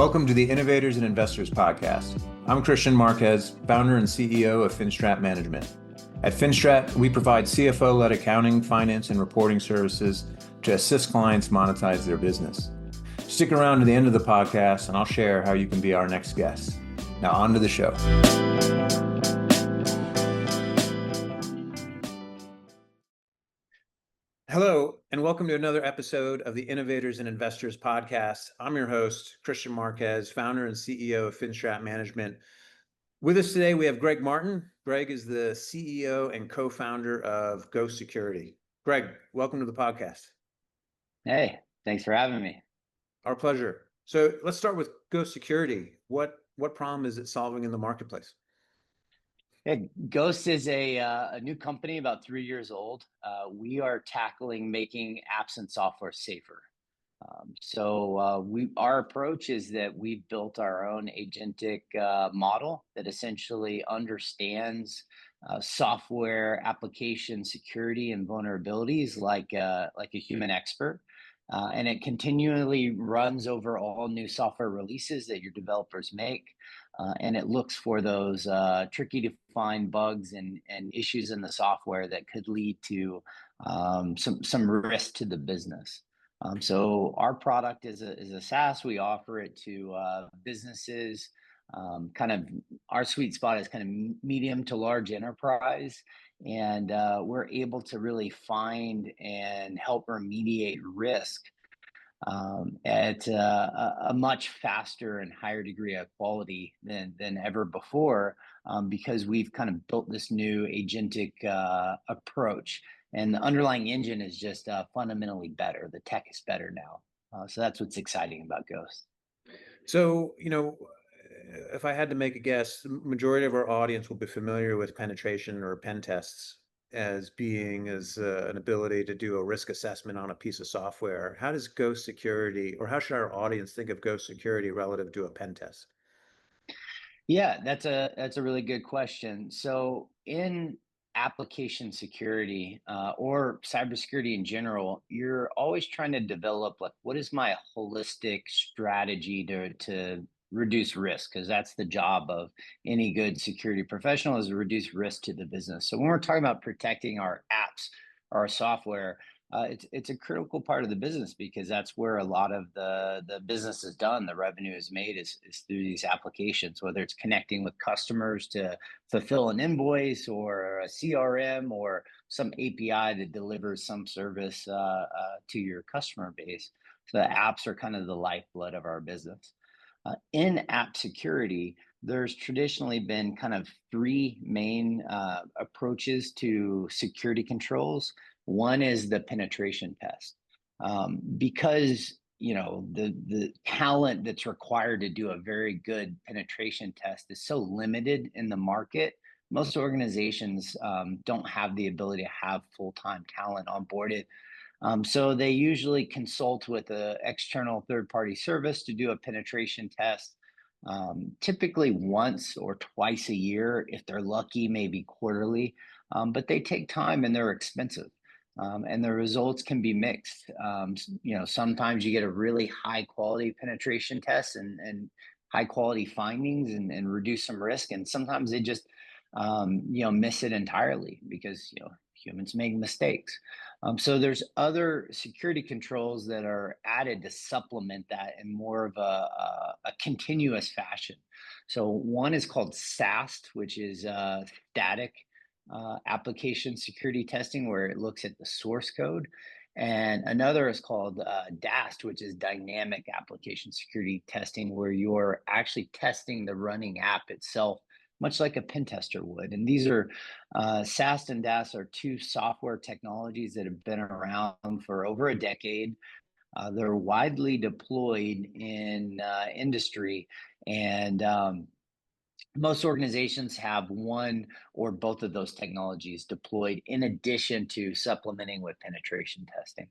Welcome to the Innovators and Investors Podcast. I'm Kristian Marquez, founder and CEO of Finstrat Management. At Finstrat, we provide CFO-led accounting, finance, and reporting services to assist clients monetize their business. Stick around to the end of the podcast, and I'll share how you can be our next guest. Now, on to the show. Hello, and welcome to another episode of the Innovators and Investors Podcast. I'm your host, Kristian Marquez, founder and CEO of Finstrat Management. With us today, we have Greg Martin. Greg is the CEO and co-founder of Ghost Security. Greg, welcome to the podcast. Hey, thanks for having me. Our pleasure. So let's start with Ghost Security. What problem is it solving in the marketplace? Yeah, Ghost is a new company about 3 years old. We are tackling making apps and software safer. Our approach is that we've built our own agentic model that essentially understands software application security and vulnerabilities like a human expert. And it continually runs over all new software releases that your developers make. And it looks for those tricky to find bugs and issues in the software that could lead to some risk to the business. So our product is a SaaS. We offer it to businesses. Kind of our sweet spot is kind of medium to large enterprise. And we're able to really find and help remediate risk at a much faster and higher degree of quality than ever before, because we've kind of built this new agentic approach, and the underlying engine is just fundamentally better. The tech is better now, so that's what's exciting about Ghost. So, if I had to make a guess, the majority of our audience will be familiar with penetration or pen tests as being an ability to do a risk assessment on a piece of software. How does Ghost Security, or how should our audience think of Ghost Security relative to a pen test? Yeah, that's a really good question. So in application security or cybersecurity in general, you're always trying to develop like, what is my holistic strategy to reduce risk? Because that's the job of any good security professional, is to reduce risk to the business. So when we're talking about protecting our apps or our software, it's a critical part of the business, because that's where a lot of the business is done. The revenue is made is through these applications, whether it's connecting with customers to fulfill an invoice, or a CRM, or some API that delivers some service to your customer base. So the apps are kind of the lifeblood of our business. In app security, there's traditionally been kind of three main approaches to security controls. One is the penetration test, because the talent that's required to do a very good penetration test is so limited in the market. Most organizations don't have the ability to have full-time talent onboarded. So they usually consult with an external third-party service to do a penetration test, typically once or twice a year, if they're lucky, maybe quarterly. But they take time and they're expensive. And the results can be mixed. Sometimes you get a really high quality penetration test and high quality findings and reduce some risk. And sometimes they just, miss it entirely, because, humans make mistakes. So there's other security controls that are added to supplement that in more of a continuous fashion. So one is called SAST, which is static application security testing, where it looks at the source code. And another is called DAST, which is dynamic application security testing, where you're actually testing the running app itself, much like a pen tester would. And these are SAST and DAST are two software technologies that have been around for over a decade. They're widely deployed in industry, and most organizations have one or both of those technologies deployed, in addition to supplementing with penetration testing.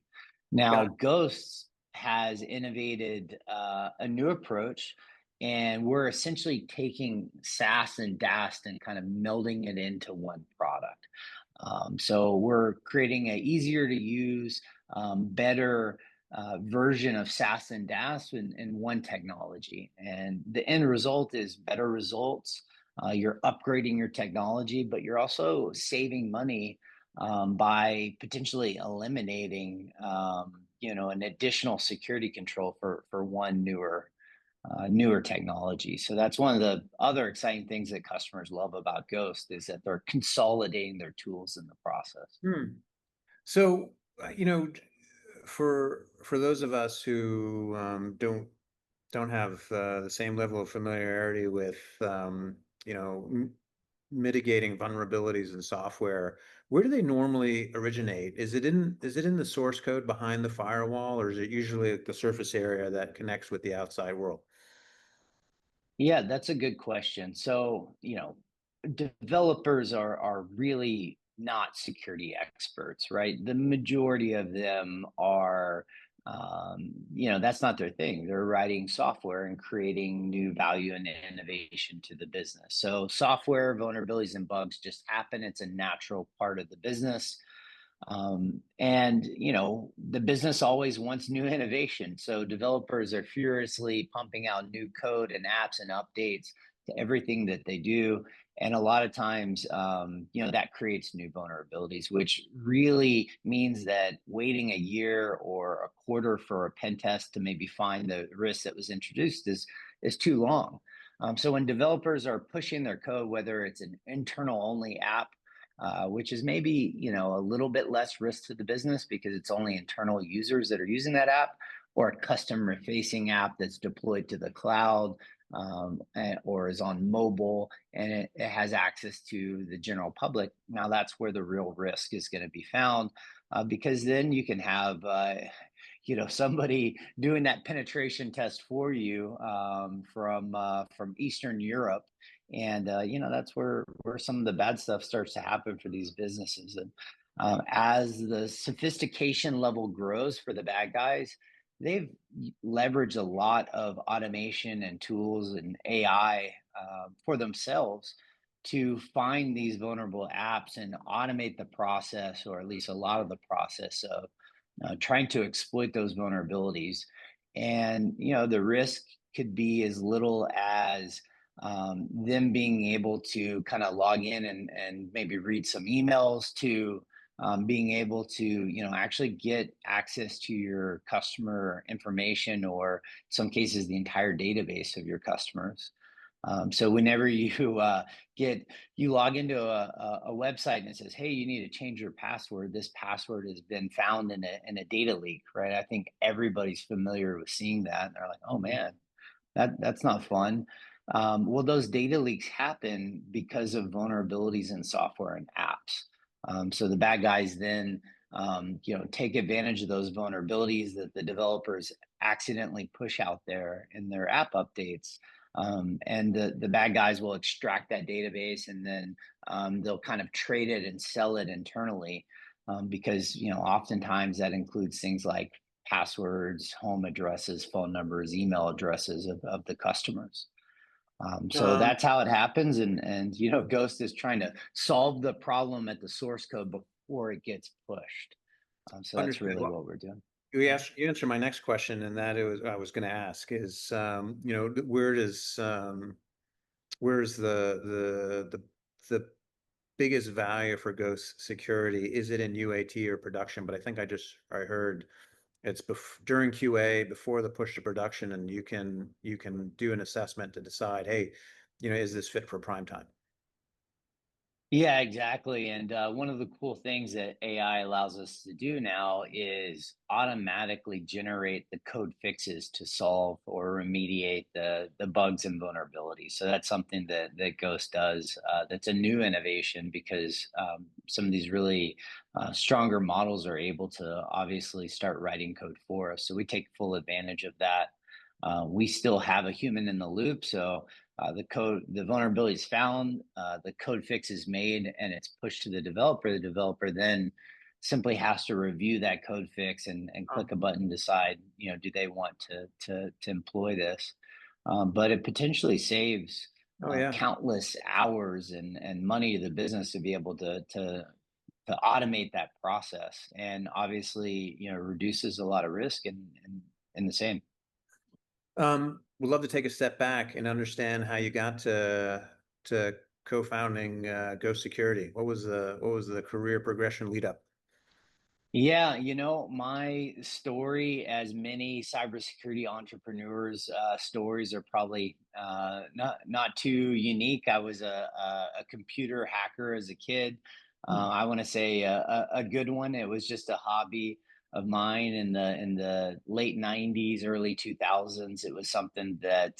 Now, Ghosts has innovated a new approach, and we're essentially taking SaaS and DAST and kind of melding it into one product. So we're creating an easier to use, better version of SaaS and DaaS in one technology. And the end result is better results. You're upgrading your technology, but you're also saving money by potentially eliminating, an additional security control for one newer technology. So that's one of the other exciting things that customers love about Ghost is that they're consolidating their tools in the process. So, for those of us who don't have the same level of familiarity with mitigating vulnerabilities in software, where do they normally originate? Is it in the source code behind the firewall, or is it usually like the surface area that connects with the outside world? Yeah, that's a good question. So, developers are really not security experts, right? The majority of them are, that's not their thing. They're writing software and creating new value and innovation to the business. So, software vulnerabilities and bugs just happen. It's a natural part of the business. And the business always wants new innovation, so developers are furiously pumping out new code and apps and updates to everything that they do. And a lot of times, that creates new vulnerabilities, which really means that waiting a year or a quarter for a pen test to maybe find the risk that was introduced is too long. So when developers are pushing their code, whether it's an internal only app, which is maybe a little bit less risk to the business because it's only internal users that are using that app, or a customer facing app that's deployed to the cloud, or is on mobile, and it has access to the general public. Now that's where the real risk is going to be found, because then you can have somebody doing that penetration test for you, from Eastern Europe, and that's where some of the bad stuff starts to happen for these businesses. And as the sophistication level grows for the bad guys, they've leveraged a lot of automation and tools and AI for themselves to find these vulnerable apps and automate the process, or at least a lot of the process of trying to exploit those vulnerabilities. And the risk could be as little as them being able to kind of log in and maybe read some emails, to being able to actually get access to your customer information, or in some cases the entire database of your customers. So whenever you log into a website and it says, "Hey, you need to change your password. This password has been found in a data leak," right? I think everybody's familiar with seeing that, and they're like, "Oh man, that's not fun." Well, those data leaks happen because of vulnerabilities in software and apps. So the bad guys then, take advantage of those vulnerabilities that the developers accidentally push out there in their app updates. And the bad guys will extract that database, and then they'll kind of trade it and sell it internally, because oftentimes that includes things like passwords, home addresses, phone numbers, email addresses of the customers. So Um, that's how it happens, and Ghost is trying to solve the problem at the source code before it gets pushed. So that's Understood. really Well, what we're doing. you answered my next question, and that is I was going to ask is, where's the biggest value for Ghost security? Is it in UAT or production? But I heard it's during QA, before the push to production, and you can do an assessment to decide, hey, is this fit for prime time? Yeah, exactly. And one of the cool things that AI allows us to do now is automatically generate the code fixes to solve or remediate the bugs and vulnerabilities. So that's something that Ghost does. That's a new innovation, because some of these really stronger models are able to obviously start writing code for us. So we take full advantage of that. We still have a human in the loop, so the vulnerability is found, the code fix is made, and it's pushed to the developer. The developer then simply has to review that code fix and Oh, click a button, decide, do they want to employ this. But it potentially saves oh yeah. countless hours and money to the business to be able to automate that process, and obviously, reduces a lot of risk in the same. We'd love to take a step back and understand how you got to co-founding Ghost Security. What was the career progression lead up? Yeah, my story, as many cybersecurity entrepreneurs' stories, are probably not too unique. I was a computer hacker as a kid. I want to say a good one. It was just a hobby of mine in the late '90s, early 2000s. It was something that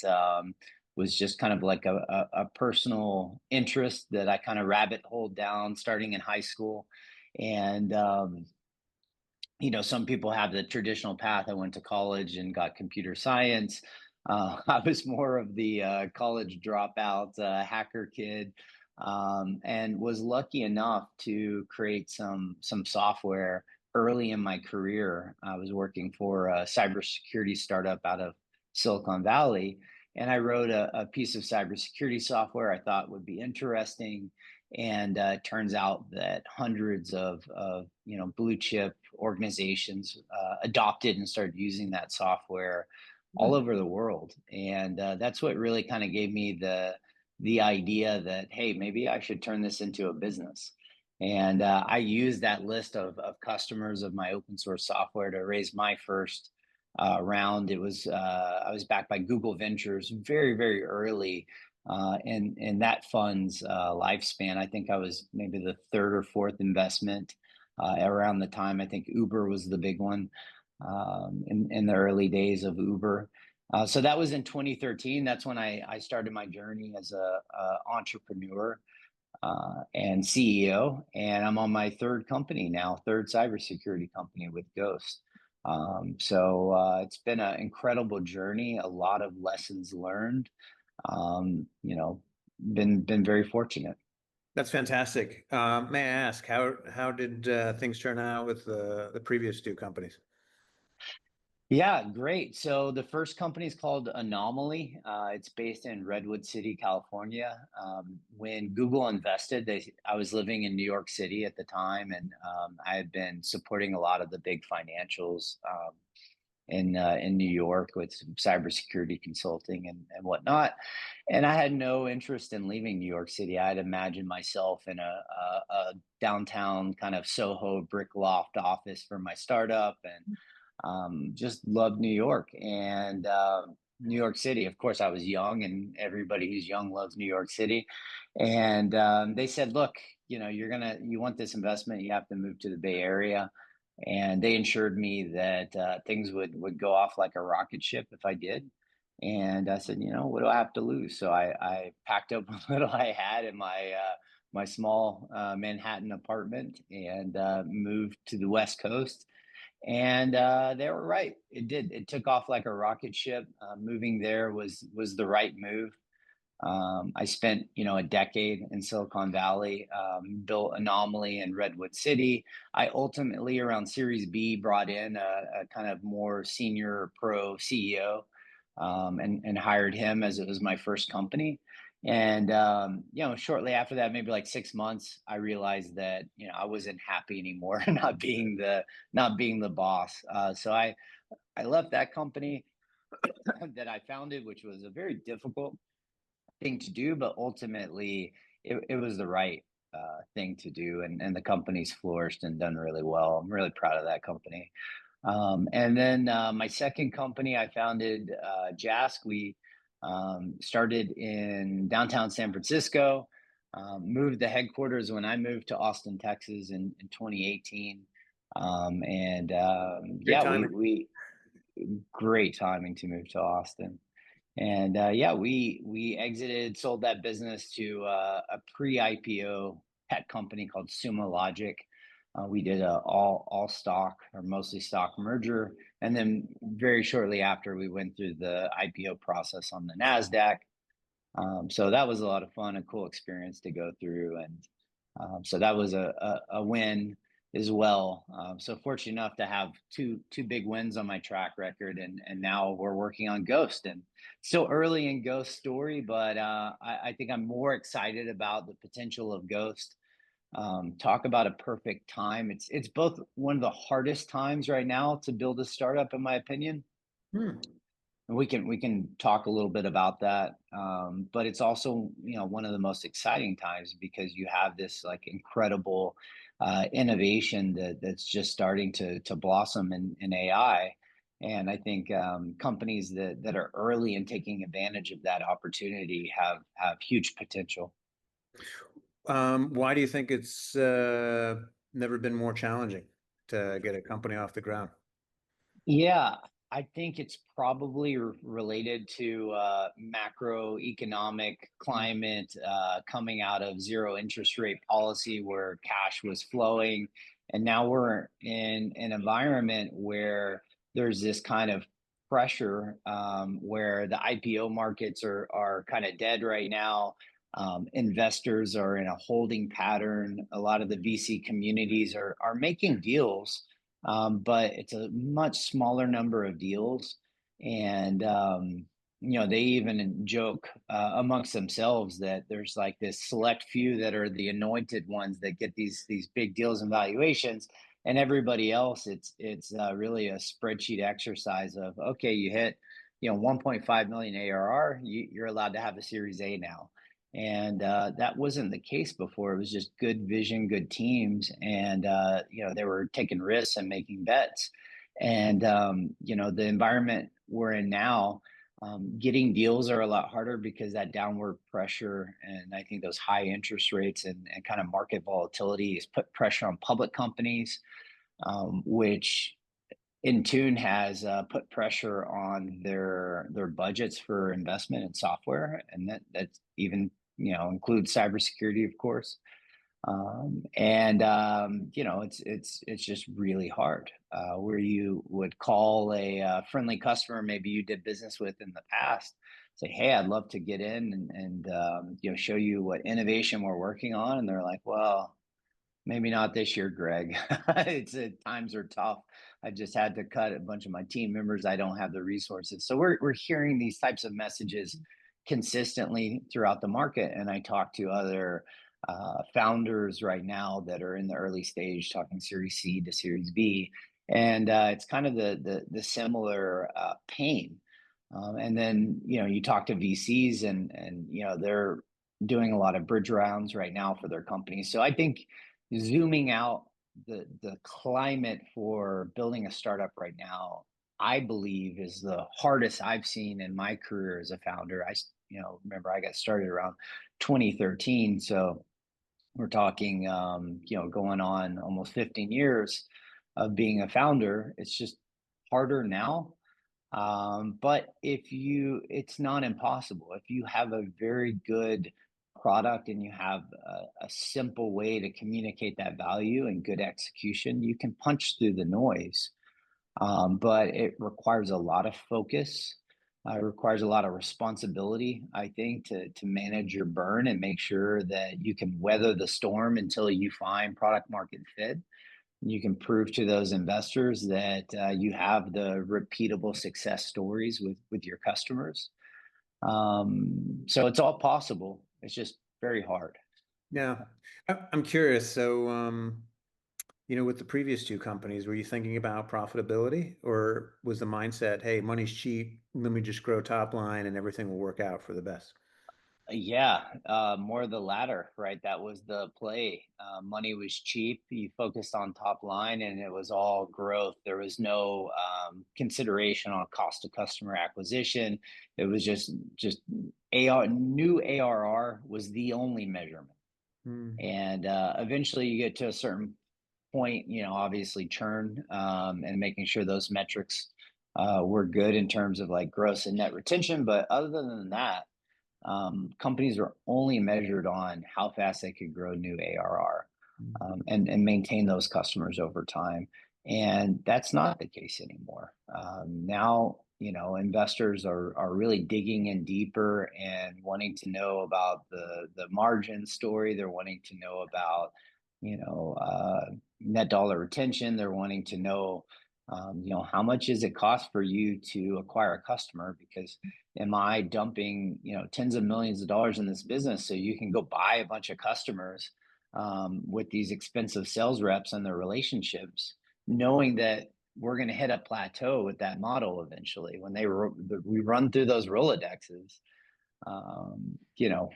was just kind of like a personal interest that I kind of rabbit holed down starting in high school, and some people have the traditional path. I went to college and got computer science. I was more of the college dropout hacker kid, and was lucky enough to create some software early in my career. I was working for a cybersecurity startup out of Silicon Valley, and I wrote a piece of cybersecurity software I thought would be interesting. And it turns out that hundreds of blue chip organizations adopted and started using that software all over the world. And that's what really kind of gave me the idea that, hey, maybe I should turn this into a business. And I used that list of customers of my open source software to raise my first round. I was backed by Google Ventures very, very early in that fund's lifespan. I think I was maybe the third or fourth investment around the time. I think Uber was the big one in the early days of Uber. So that was in 2013. That's when I started my journey as a entrepreneur and CEO. And I'm on my third company now, third cybersecurity company with Ghost. It's been an incredible journey, a lot of lessons learned. um, you know, been very fortunate. That's fantastic. May I ask how did things turn out with the previous two companies? Yeah, great. So the first company is called Anomaly. It's based in Redwood City, California. When Google invested, I was living in New York City at the time, and I had been supporting a lot of the big financials in New York with some cybersecurity consulting and whatnot. And I had no interest in leaving New York City. I had imagined myself in a downtown kind of Soho brick loft office for my startup, and just loved New York and New York City. Of course, I was young, and everybody who's young loves New York City. And they said, "Look, you want this investment, you have to move to the Bay Area." And they ensured me that things would go off like a rocket ship if I did. And I said, what do I have to lose? So I packed up what little I had in my small Manhattan apartment, and moved to the West Coast. And they were right. It did. It took off like a rocket ship. Moving there was the right move. I spent, a decade in Silicon Valley, built Anomaly in Redwood City. I ultimately, around Series B, brought in a kind of more senior pro CEO, and hired him as it was my first company. And shortly after that, maybe like 6 months, I realized that I wasn't happy anymore, not being the boss. So I left that company that I founded, which was a very difficult thing to do, but ultimately it was the right thing to do, and the company's flourished and done really well. I'm really proud of that company. And then my second company I founded, Jask. We started in downtown San Francisco, moved the headquarters when I moved to Austin, Texas in 2018. And Good yeah, time. we great timing to move to Austin. And yeah, we exited, sold that business to a pre-IPO tech company called Sumo Logic. We did a all stock or mostly stock merger, and then very shortly after, we went through the IPO process on the Nasdaq. So that was a lot of fun, a cool experience to go through, and so that was a win as well. So fortunate enough to have two big wins on my track record, and now we're working on Ghost, and still early in Ghost story, but I think I'm more excited about the potential of Ghost Talk about a perfect time. It's both one of the hardest times right now to build a startup, in my opinion. Hmm. And we can talk a little bit about that. But it's also, one of the most exciting times because you have this like incredible innovation that's just starting to blossom in AI. And I think companies that are early in taking advantage of that opportunity have huge potential. Why do you think it's never been more challenging to get a company off the ground? Yeah, I think it's probably related to macroeconomic climate coming out of zero interest rate policy where cash was flowing. And now we're in an environment where there's this kind of pressure where the IPO markets are kind of dead right now. Investors are in a holding pattern. A lot of the VC communities are making deals, but it's a much smaller number of deals. And, they even joke amongst themselves that there's like this select few that are the anointed ones that get these big deals and valuations. And everybody else, it's really a spreadsheet exercise of, okay, you hit, 1.5 million ARR, you're allowed to have a Series A now. And that wasn't the case before. It was just good vision, good teams, and they were taking risks and making bets. And the environment we're in now, getting deals are a lot harder because that downward pressure, and I think those high interest rates and kind of market volatility has put pressure on public companies, which in tune has put pressure on their budgets for investment in software, and that's even includes cybersecurity, of course. And it's just really hard. Where you would call a friendly customer, maybe you did business with in the past, say, "Hey, I'd love to get in and show you what innovation we're working on," and they're like, "Well, maybe not this year, Greg. Times are tough. I just had to cut a bunch of my team members. I don't have the resources." So we're hearing these types of messages consistently throughout the market. And I talk to other founders right now that are in the early stage, talking Series C to Series B, and it's kind of the similar pain. And then you talk to VCs, and they're doing a lot of bridge rounds right now for their companies. So I think zooming out, the climate for building a startup right now, I believe, is the hardest I've seen in my career as a founder. Remember I got started around 2013, so we're talking going on almost 15 years of being a founder. It's just harder now, but it's not impossible. If you have a very good product and you have a simple way to communicate that value and good execution, you can punch through the noise. But it requires a lot of focus. It requires a lot of responsibility, I think, to manage your burn and make sure that you can weather the storm until you find product market fit. You can prove to those investors that you have the repeatable success stories with your customers. So it's all possible. It's just very hard. Yeah, I'm curious. So, with the previous two companies, were you thinking about profitability, or was the mindset, hey, money's cheap, let me just grow top line and everything will work out for the best? Yeah, more the latter, right? That was the play. Money was cheap. You focused on top line, and it was all growth. There was no consideration on cost of customer acquisition. It was just new ARR was the only measurement. Hmm. And eventually, you get to a certain point. Obviously churn, and making sure those metrics were good in terms of like gross and net retention. But other than that, companies are only measured on how fast they could grow new ARR, and maintain those customers over time. And that's not the case anymore. Now, investors are really digging in deeper and wanting to know about the margin story. They're wanting to know about, net dollar retention. They're wanting to know, how much does it cost for you to acquire a customer? Because am I dumping, tens of millions of dollars in this business so you can go buy a bunch of customers? with these expensive sales reps and their relationships, knowing that we're going to hit a plateau with that model eventually when we run through those Rolodexes.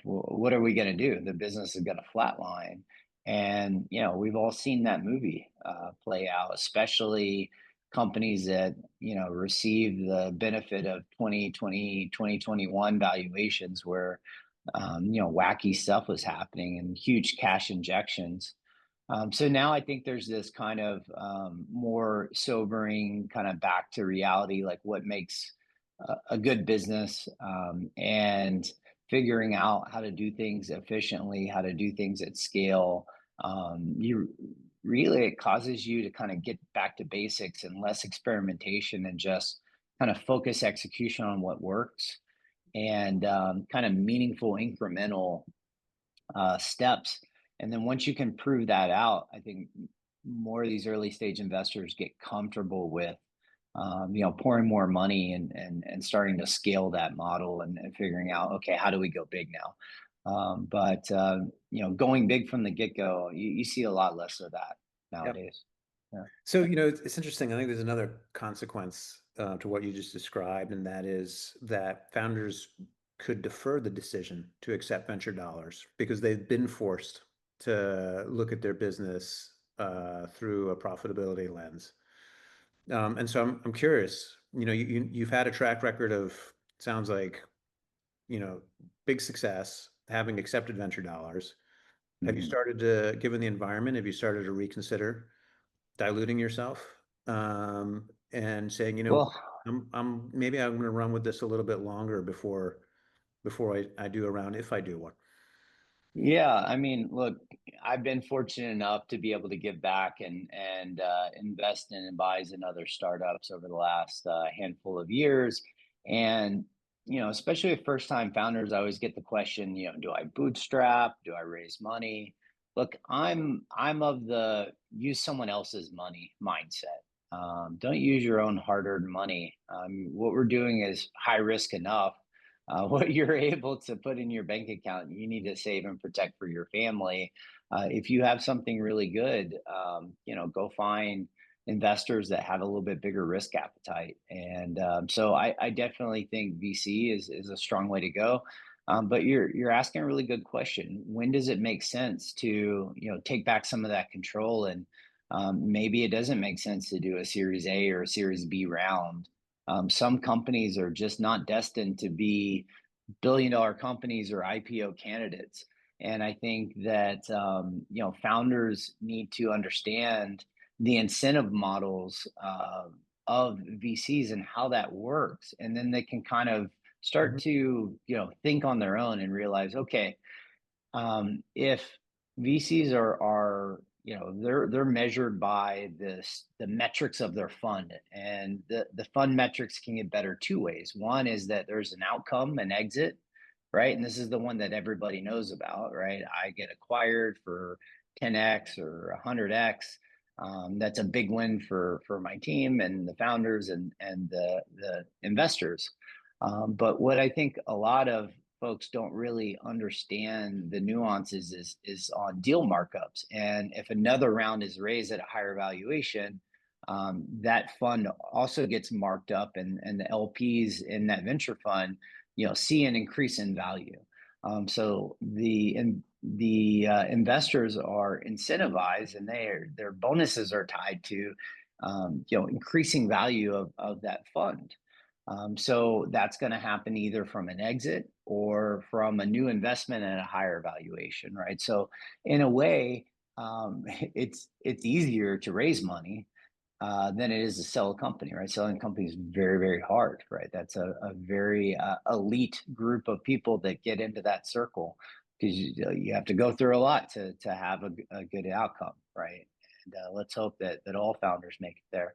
What are we going to do? The business is going to flatline. And, we've all seen that movie play out, especially companies that, receive the benefit of 2020, 2021 valuations where, wacky stuff was happening and huge cash injections. So now I think there's this kind of more sobering kind of back to reality, like what makes a good business, and figuring out how to do things efficiently, how to do things at scale. It causes you to kind of get back to basics and less experimentation and just kind of focus execution on what works and kind of meaningful incremental steps. And then once you can prove that out, I think more of these early stage investors get comfortable with, pouring more money and starting to scale that model and figuring out, okay, how do we go big now? But going big from the get-go, you see a lot less of that nowadays. Yeah. So, it's interesting. I think there's another consequence to what you just described, and that is that founders could defer the decision to accept venture dollars because they've been forced to look at their business through a profitability lens. And so I'm curious, you've had a track record of, sounds like, big success, having accepted venture dollars. Have you started to, given the environment, have you started to reconsider diluting yourself and saying, Well, maybe I'm going to run with this a little bit longer before I do a round, if I do one? yeah, I mean, look, I've been fortunate enough to be able to give back and invest in and advise in other startups over the last handful of years. And especially with first time founders, I always get the question, do I bootstrap? Do I raise money? Look, I'm of the use someone else's money mindset. Don't use your own hard earned money. What we're doing is high risk enough. What you're able to put in your bank account, you need to save and protect for your family. If you have something really good, go find investors that have a little bit bigger risk appetite. And so I definitely think VC is a strong way to go. But you're asking a really good question. When does it make sense to take back some of that control? And maybe it doesn't make sense to do a Series A or a Series B round. Some companies are just not destined to be billion-dollar companies or IPO candidates. And I think that founders need to understand the incentive models of VCs and how that works, and then they can kind of start to think on their own and realize, okay, if VCs are they're measured by the metrics of their fund, and the fund metrics can get better two ways. One is that there's an outcome, an exit, right? And this is the one that everybody knows about, right? I get acquired for 10x or 100x. That's a big win for my team and the founders and the investors. But what I think a lot of folks don't really understand the nuances is on deal markups. And if another round is raised at a higher valuation, that fund also gets marked up, and the LPs in that venture fund, see an increase in value. So the investors are incentivized, and their bonuses are tied to increasing value of that fund. So that's going to happen either from an exit or from a new investment at a higher valuation, right? So in a way, it's easier to raise money than it is to sell a company, right? Selling a company is very, very hard, right? That's a very elite group of people that get into that circle, because you have to go through a lot to have a good outcome, right? And let's hope that all founders make it there.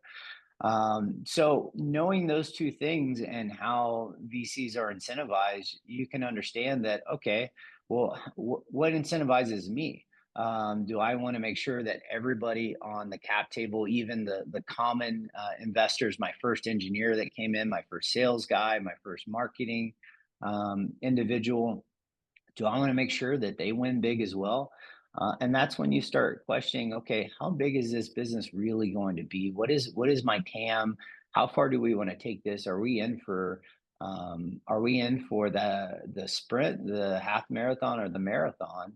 So knowing those two things and how VCs are incentivized, you can understand that, okay, well, what incentivizes me? Do I want to make sure that everybody on the cap table, even the common investors, my first engineer that came in, my first sales guy, my first marketing individual, do I want to make sure that they win big as well? And that's when you start questioning, okay, how big is this business really going to be? What is my TAM? How far do we want to take this? Are we in for the sprint, the half marathon, or the marathon,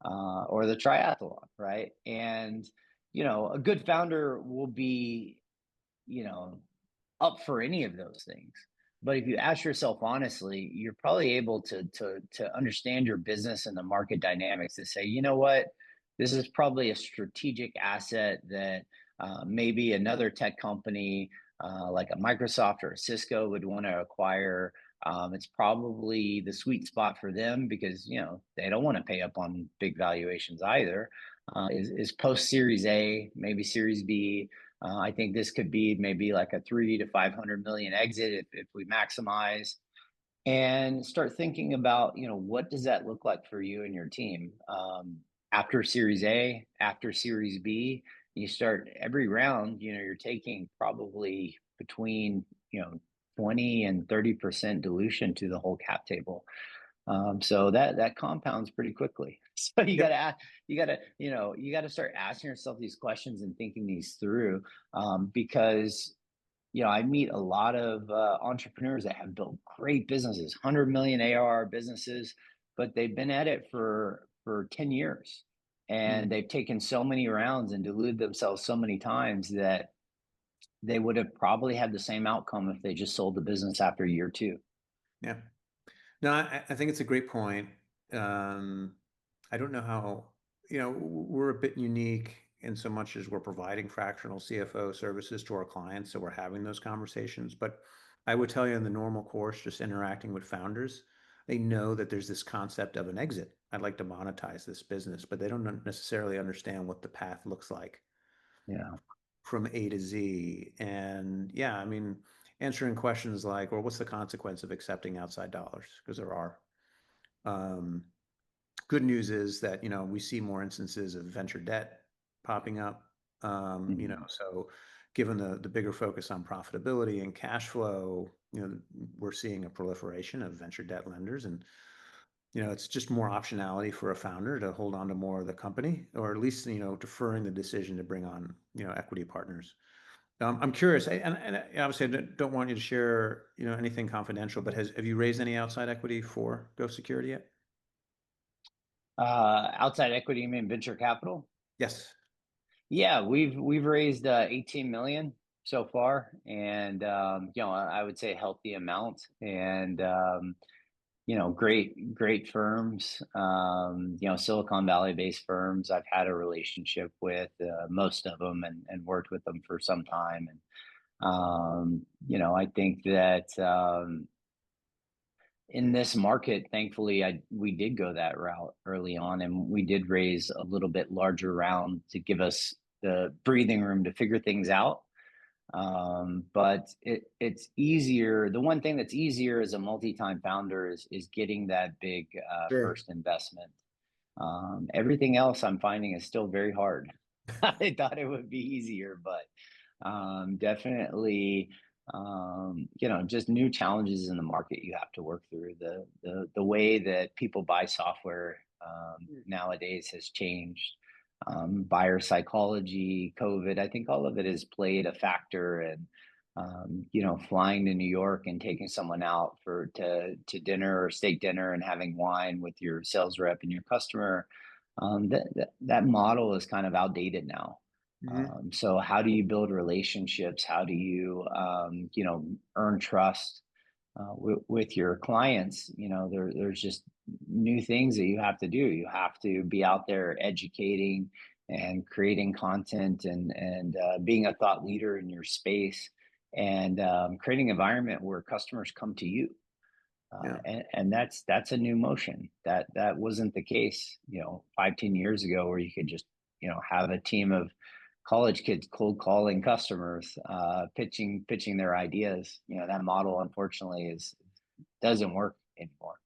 or the triathlon, right? And a good founder will be, you know, up for any of those things. But if you ask yourself honestly, you're probably able to understand your business and the market dynamics to say, you know what, this is probably a strategic asset that maybe another tech company like a Microsoft or a Cisco would want to acquire. It's probably the sweet spot for them because they don't want to pay up on big valuations either. Is post Series A, maybe Series B. I think this could be maybe like a 3 to 500 million exit if we maximize and start thinking about, what does that look like for you and your team after Series A, after Series B. You start every round. You're taking probably between 20 and 30% dilution to the whole cap table. So that compounds pretty quickly. So you Yep. got to you got to start asking yourself these questions and thinking these through, because I meet a lot of entrepreneurs that have built great businesses, 100 million ARR businesses, but they've been at it for 10 years, Mm, and they've taken so many rounds and diluted themselves so many times that they would have probably had the same outcome if they just sold the business after year two. yeah. No, I think it's a great point. Um, I don't know how, we're a bit unique in so much as we're providing fractional CFO services to our clients. So we're having those conversations. But I would tell you in the normal course, just interacting with founders, they know that there's this concept of an exit. I'd like to monetize this business, but they don't necessarily understand what the path looks like Yeah. from A to Z. And yeah, I mean, answering questions like, well, what's the consequence of accepting outside dollars? Because there are. Um, Good news is that, we see more instances of venture debt popping up. Mhm. So given the bigger focus on profitability and cash flow, we're seeing a proliferation of venture debt lenders, and it's just more optionality for a founder to hold on to more of the company, or at least, deferring the decision to bring on, equity partners. I'm curious, and obviously I don't want you to share, anything confidential, but have you raised any outside equity for Go Security yet? Outside equity, you mean venture capital? Yes. Yeah, we've raised 18 million so far, and I would say a healthy amount, and great firms, Silicon Valley based firms. I've had a relationship with most of them, and worked with them for some time, and I think that in this market, thankfully, we did go that route early on, and we did raise a little bit larger round to give us the breathing room to figure things out. But it's easier. The one thing that's easier as a multi-time founder is getting that big Sure. first investment. Everything else I'm finding is still very hard. I thought it would be easier, but definitely, just new challenges in the market you have to work through. The way that people buy software nowadays has changed. Buyer psychology, COVID, I think all of it has played a factor. And flying to New York and taking someone out to dinner or steak dinner and having wine with your sales rep and your customer, that model is kind of outdated now. Hmm. So how do you build relationships? How do you, earn trust with your clients? There's just new things that you have to do. You have to be out there educating and creating content, and being a thought leader in your space, and creating an environment where customers come to you. Yeah. And that's a new motion that wasn't the case 5-10 years ago, where you could just have a team of college kids cold calling customers, pitching their ideas. That model unfortunately is doesn't work anymore.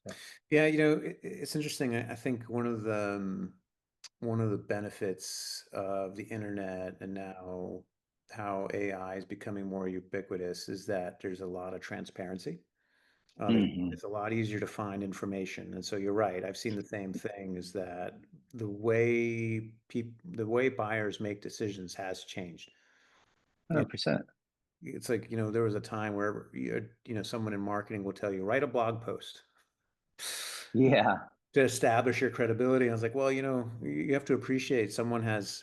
So, Yeah, it's interesting. I think one of the benefits of the internet and now how AI is becoming more ubiquitous is that there's a lot of transparency. Hmm. It's a lot easier to find information. And so you're right. I've seen the same thing is that the way buyers make decisions has changed. You know, 100%. it's like, there was a time where someone in marketing will tell you, write a blog post Yeah. to establish your credibility. I was like, well, you have to appreciate someone has,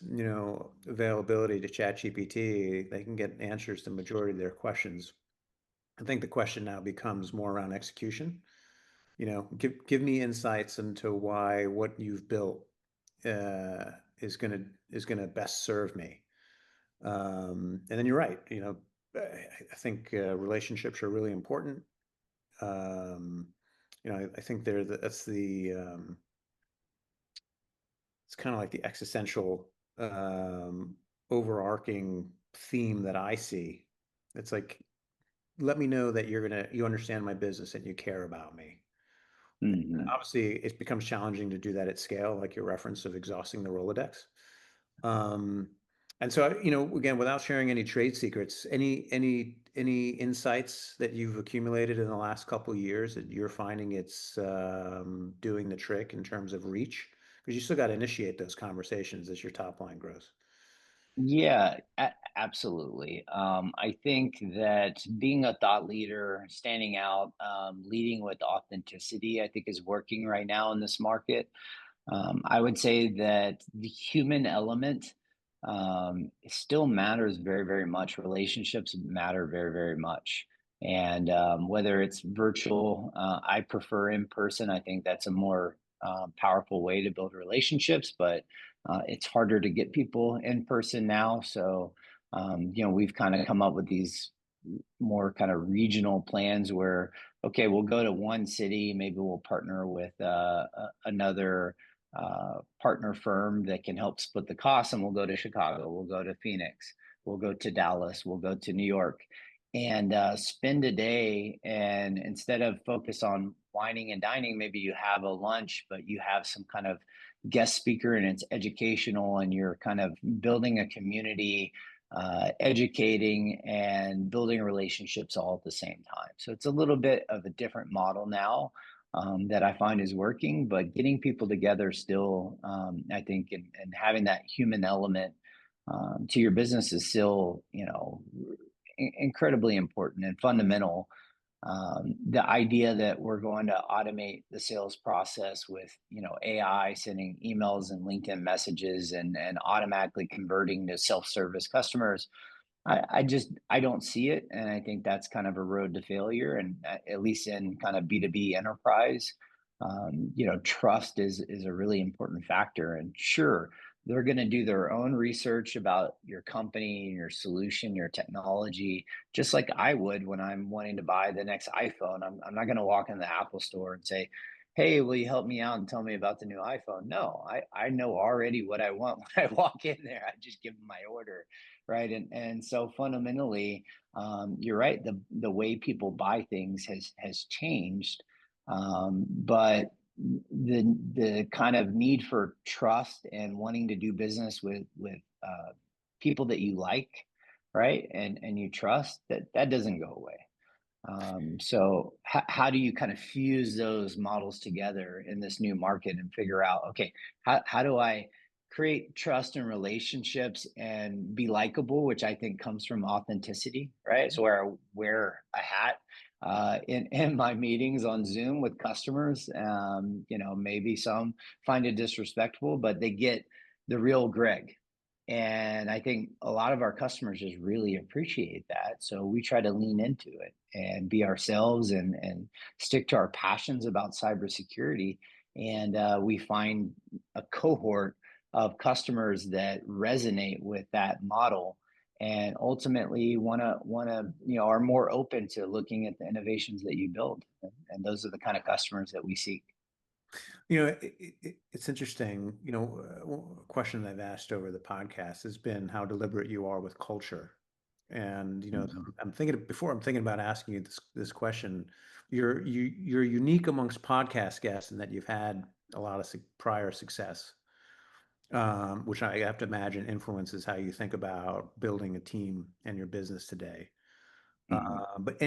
availability to ChatGPT. They can get answers to the majority of their questions. I think the question now becomes more around execution. Give me insights into why what you've built uh, is gonna best serve me. And then you're right. I think relationships are really important. Um, I think that's it's kind of like the existential overarching theme that I see. It's like, let me know that you understand my business and you care about me. Hmm. Obviously, it becomes challenging to do that at scale, like your reference of exhausting the Rolodex. Um, and so, again, without sharing any trade secrets, any insights that you've accumulated in the last couple of years that you're finding it's doing the trick in terms of reach? Because you still got to initiate those conversations as your top line grows. Yeah, absolutely. I think that being a thought leader, standing out, leading with authenticity, I think is working right now in this market. I would say that the human element still matters very, very much. Relationships matter very, very much. And whether it's virtual, I prefer in person. I think that's a more powerful way to build relationships, but it's harder to get people in person now. So, we've kind of come up with these more kind of regional plans where, okay, we'll go to one city, maybe we'll partner with another partner firm that can help split the costs, and we'll go to Chicago, we'll go to Phoenix, we'll go to Dallas, we'll go to New York, and spend a day. And instead of focus on wining and dining, maybe you have a lunch, but you have some kind of guest speaker and it's educational, and you're kind of building a community, educating and building relationships all at the same time. So it's a little bit of a different model now, that I find is working, but getting people together still, I think, and having that human element to your business is still, incredibly important and fundamental. The idea that we're going to automate the sales process with, AI sending emails and LinkedIn messages and automatically converting to self-service customers, I don't see it, and I think that's kind of a road to failure. And at least in kind of B2B enterprise, trust is a really important factor. And sure, they're going to do their own research about your company, your solution, your technology, just like I would when I'm wanting to buy the next iPhone. I'm not going to walk in the Apple store and say, "Hey, will you help me out and tell me about the new iPhone?" No, I know already what I want when I walk in there. I just give them my order, right? And so fundamentally, you're right. The way people buy things has changed, but the kind of need for trust and wanting to do business with people that you like, right, and you trust, that doesn't go away. So how do you kind of fuse those models together in this new market and figure out, okay, how do I create trust and relationships and be likable, which I think comes from authenticity, right? So where I wear a hat in my meetings on Zoom with customers, maybe some find it disrespectful, but they get the real Greg. And I think a lot of our customers just really appreciate that. So we try to lean into it and be ourselves and stick to our passions about cybersecurity. And we find a cohort of customers that resonate with that model and ultimately want to are more open to looking at the innovations that you build. And those are the kind of customers that we seek. It's interesting. A question that I've asked over the podcast has been how deliberate you are with culture. And Mhm. I'm thinking about asking you this question. You're unique amongst podcast guests in that you've had a lot of prior success, which I have to imagine influences how you think about building a team and your business today. Mhm. But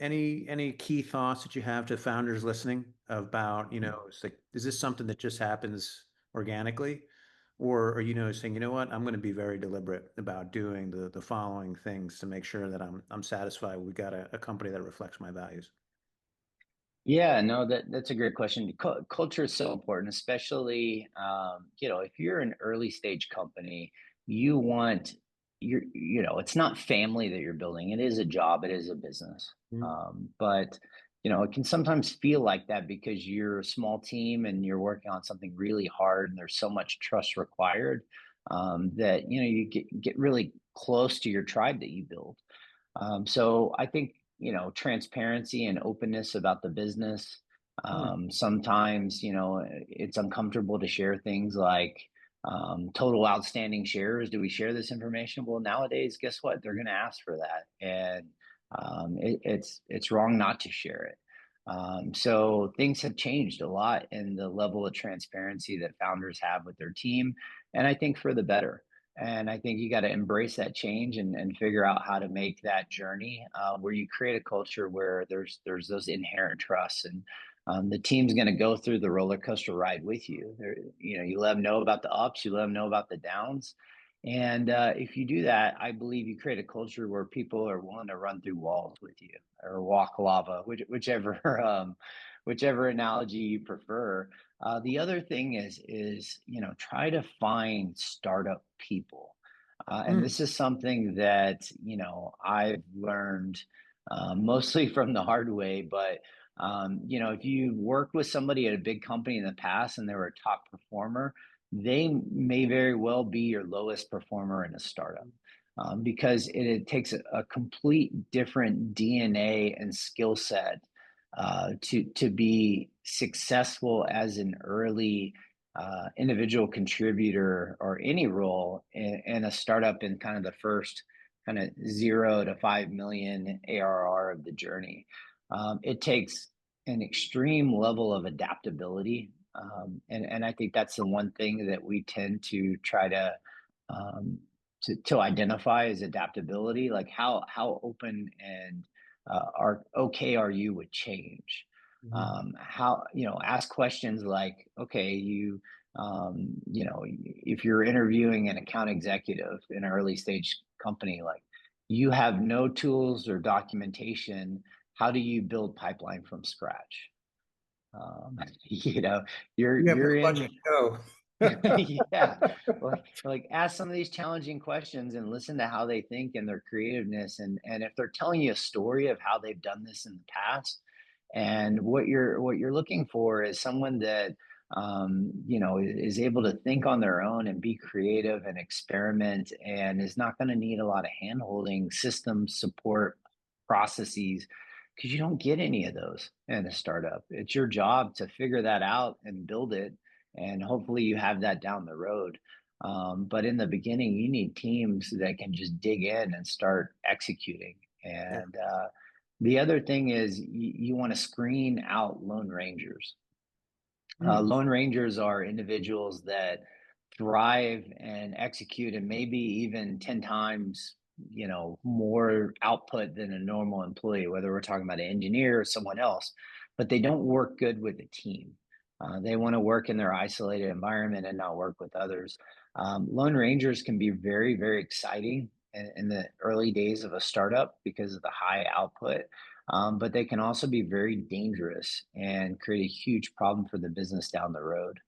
any key thoughts that you have to founders listening about, it's like, is this something that just happens organically? Or are you saying, you know what, I'm going to be very deliberate about doing the following things to make sure that I'm satisfied we've got a company that reflects my values? Yeah, no, that's a great question. Culture is so important, especially if you're an early stage company, you want it's not family that you're building. It is a job, it is a business. Mhm. But it can sometimes feel like that because you're a small team and you're working on something really hard and there's so much trust required that you get really close to your tribe that you build. So I think, transparency and openness about the business. Hmm. Sometimes, it's uncomfortable to share things like total outstanding shares. Do we share this information? Well, nowadays, guess what? They're going to ask for that, and it's wrong not to share it. So things have changed a lot in the level of transparency that founders have with their team, and I think for the better. And I think you got to embrace that change and figure out how to make that journey where you create a culture where there's those inherent trusts, and the team's going to go through the roller coaster ride with you. You let them know about the ups, you let them know about the downs, and if you do that, I believe you create a culture where people are willing to run through walls with you or walk lava, whichever whichever analogy you prefer. The other thing is try to find startup people, and Hmm. this is something that I've learned mostly from the hard way. But if you worked with somebody at a big company in the past and they were a top performer, they may very well be your lowest performer in a startup. Because it takes a complete different DNA and skill set to be successful as an early individual contributor or any role in a startup in kind of the first kind of 0 to 5 million ARR of the journey. It takes an extreme level of adaptability. And I think that's the one thing that we tend to try um, to identify as adaptability, like how open and are okay are you with change? Mhm. How ask questions like, okay, if you're interviewing an account executive in an early stage company, like you have no tools or documentation, how do you build pipeline from scratch? Um, you know, You have no you're budget. in Go. yeah, like ask some of these challenging questions and listen to how they think and their creativeness, and if they're telling you a story of how they've done this in the past, and what you're looking for is someone that is able to think on their own and be creative and experiment and is not going to need a lot of hand holding, system support, processes, because you don't get any of those in a startup. It's your job to figure that out and build it, and hopefully you have that down the road. But in the beginning, you need teams that can just dig in and start executing. Yeah. And the other thing is you want to screen out lone rangers. Hmm. Lone rangers are individuals that thrive and execute and maybe even 10 times more output than a normal employee, whether we're talking about an engineer or someone else, but they don't work good with a team. They want to work in their isolated environment and not work with others. Lone rangers can be very, very exciting in the early days of a startup because of the high output, but they can also be very dangerous and create a huge problem for the business down the road,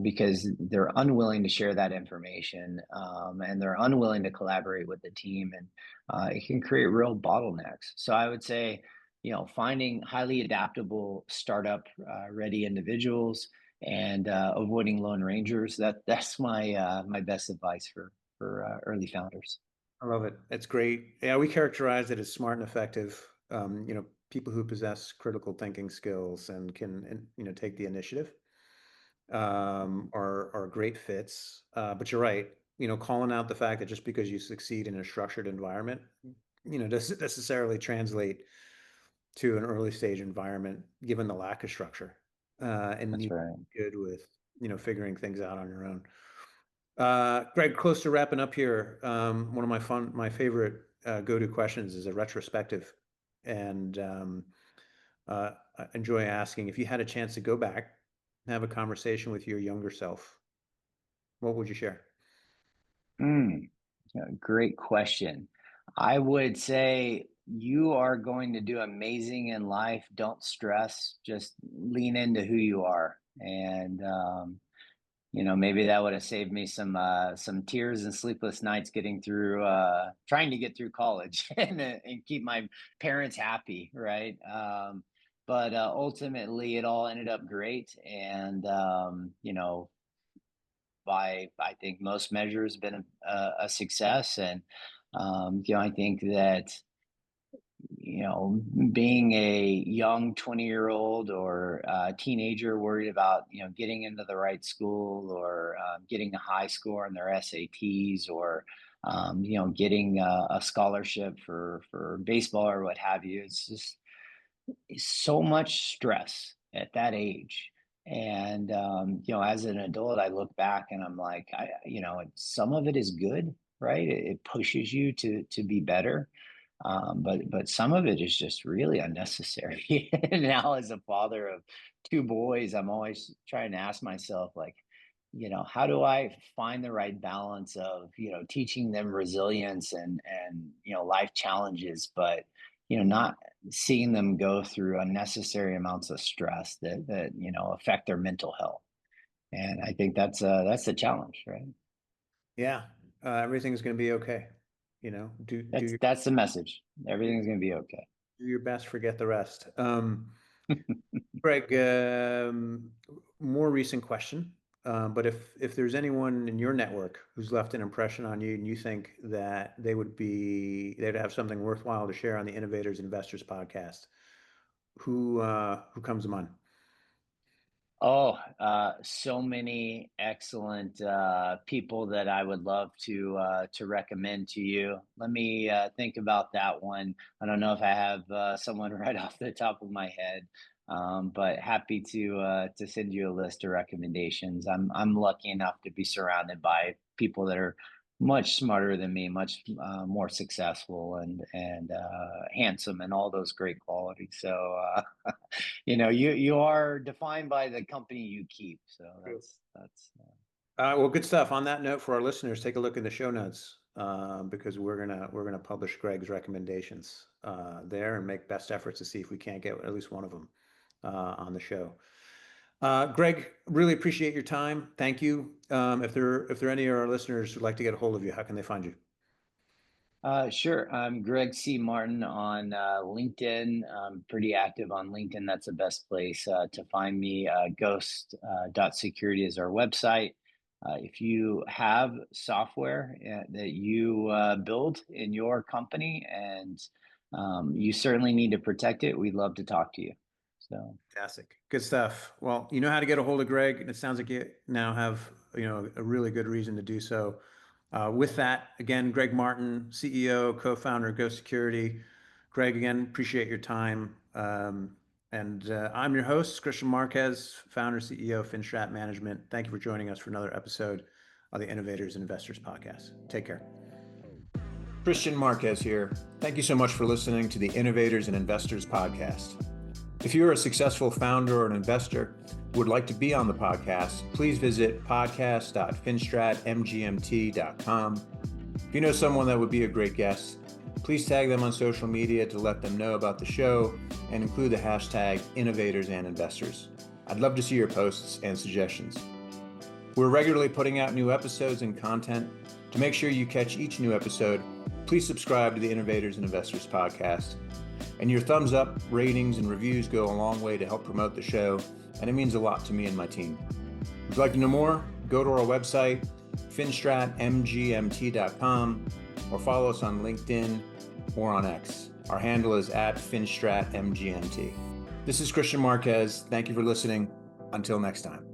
because they're unwilling to share that information, and they're unwilling to collaborate with the team, and it can create real bottlenecks. So I would say, finding highly adaptable startup ready individuals and avoiding lone rangers. That's my best advice for early founders. I love it. It's great. Yeah, we characterize it as smart and effective. People who possess critical thinking skills and can, take the initiative, are great fits. But you're right. Calling out the fact that just because you succeed in a structured environment, doesn't necessarily translate to an early stage environment, given the lack of structure. And That's you right. good with, figuring things out on your own. Greg, close to wrapping up here. One of my favorite go-to questions is a retrospective. And I enjoy asking, if you had a chance to go back and have a conversation with your younger self, what would you share? Yeah, great question. I would say you are going to do amazing in life. Don't stress, just lean into who you are. And maybe that would have saved me some tears and sleepless nights getting through trying to get through college and keep my parents happy, right? But ultimately it all ended up great. And by I think most measures been a success. And I think that being a young 20-year-old or teenager worried about getting into the right school or getting a high score on their SATs or getting a scholarship for baseball or what have you, it's just so much stress at that age. And as an adult, I look back and I'm like, some of it is good, right? It pushes you to be better, but some of it is just really unnecessary. And now, as a father of two boys, I'm always trying to ask myself, like, how do I find the right balance of teaching them resilience and life challenges, but not seeing them go through unnecessary amounts of stress that affect their mental health. And I think that's the challenge, right? Yeah, everything's going to be okay. That's the message. Everything's going to be okay. Do your best, forget the rest. Greg, more recent question, but if there's anyone in your network who's left an impression on you and you think that they'd have something worthwhile to share on the Innovators Investors Podcast, who comes to mind? Oh, so many excellent people that I would love to recommend to you. Let me think about that one. I don't know if I have someone right off the top of my head, but happy to send you a list of recommendations. I'm lucky enough to be surrounded by people that are much smarter than me, much more successful and handsome, and all those great qualities. So. You are defined by the company you keep. So True. that's Well, good stuff. On that note, for our listeners, take a look in the show notes because we're gonna publish Greg's recommendations there and make best efforts to see if we can't get at least one of them on the show. Greg, really appreciate your time. Thank you. If there are any of our listeners who'd like to get a hold of you, how can they find you? Sure. I'm Greg C. Martin on LinkedIn. I'm pretty active on LinkedIn. That's the best place to find me. Ghost.security is our website. If you have software that you build in your company and you certainly need to protect it, we'd love to talk to you. So. Fantastic. Good stuff. Well, you know how to get a hold of Greg, and it sounds like you now have, a really good reason to do so. With that, again, Greg Martin, CEO, co-founder of Ghost Security. Greg, again, appreciate your time. And I'm your host, Kristian Marquez, founder, CEO of Finstrat Management. Thank you for joining us for another episode of the Innovators Investors Podcast. Take care. Kristian Marquez here. Thank you so much for listening to the Innovators and Investors Podcast. If you are a successful founder or an investor who would like to be on the podcast, please visit podcast.finstratmgmt.com. If you know someone that would be a great guest, please tag them on social media to let them know about the show and include the hashtag Innovators and Investors. I'd love to see your posts and suggestions. We're regularly putting out new episodes and content. To make sure you catch each new episode, please subscribe to the Innovators and Investors Podcast. And your thumbs up, ratings, and reviews go a long way to help promote the show, and it means a lot to me and my team. If you'd like to know more, go to our website, finstratmgmt.com, or follow us on LinkedIn or on X. Our handle is @finstratmgmt. This is Kristian Marquez. Thank you for listening. Until next time.